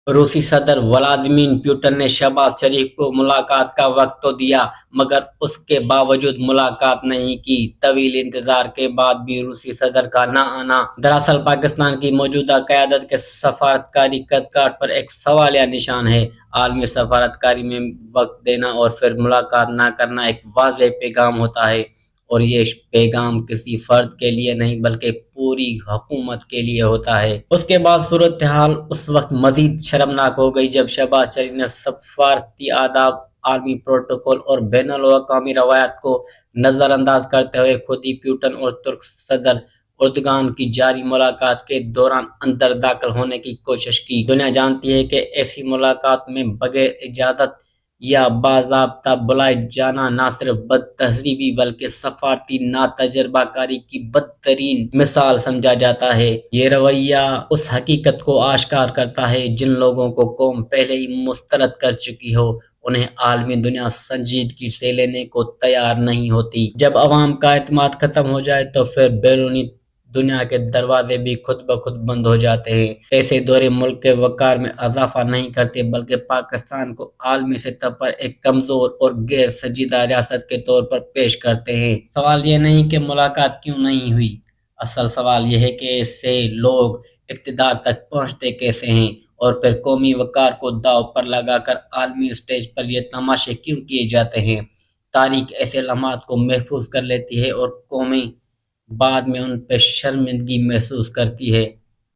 روسی صدر Vladimir Putin نے شہباز شریف کو ملاقات کا وقت تو دیا مگر اس کے باوجود ملاقات نہیں کی۔ طویل انتظار کے بعد بھی روسی صدر کا نہ آنا دراصل پاکستان کی موجودہ قیادت کے سفارتکاری قدکاٹ پر ایک سوالیہ نشان ہے۔ عالمی سفارتکاری میں وقت دینا اور پھر ملاقات نہ کرنا ایک واضح پیغام ہوتا ہے، اور یہ پیغام کسی فرد کے لیے نہیں بلکہ پوری حکومت کے لیے ہوتا ہے۔ اس کے بعد صورتحال اس وقت مزید شرمناک ہو گئی جب شہباز شریف نے سفارتی آداب، عالمی پروٹوکول اور بین الاقوامی روایات کو نظر انداز کرتے ہوئے خود ہی پوٹن اور ترک صدر اردگان کی جاری ملاقات کے دوران اندر داخل ہونے کی کوشش کی۔ دنیا جانتی ہے کہ ایسی ملاقات میں بغیر اجازت یا باضابطہ بلائے جانا نہ صرف بد تہذیبی بلکہ سفارتی ناتجربہ کاری کی بدترین مثال سمجھا جاتا ہے۔ یہ رویہ اس حقیقت کو آشکار کرتا ہے جن لوگوں کو قوم پہلے ہی مسترد کر چکی ہو، انہیں عالمی دنیا سنجیدگی سے لینے کو تیار نہیں ہوتی۔ جب عوام کا اعتماد ختم ہو جائے تو پھر بیرونی دنیا کے دروازے بھی خود بخود بند ہو جاتے ہیں۔ ایسے دورے ملک کے وقار میں اضافہ نہیں کرتے بلکہ پاکستان کو عالمی سطح پر ایک کمزور اور غیر سنجیدہ ریاست کے طور پر پیش کرتے ہیں۔ سوال یہ نہیں کہ ملاقات کیوں نہیں ہوئی، اصل سوال یہ ہے کہ ایسے لوگ اقتدار تک پہنچتے کیسے ہیں، اور پھر قومی وقار کو داؤ پر لگا کر عالمی اسٹیج پر یہ تماشے کیوں کیے جاتے ہیں۔ تاریخ ایسے لمحات کو محفوظ کر لیتی ہے اور قومیں بعد میں ان پہ شرمندگی محسوس کرتی ہے۔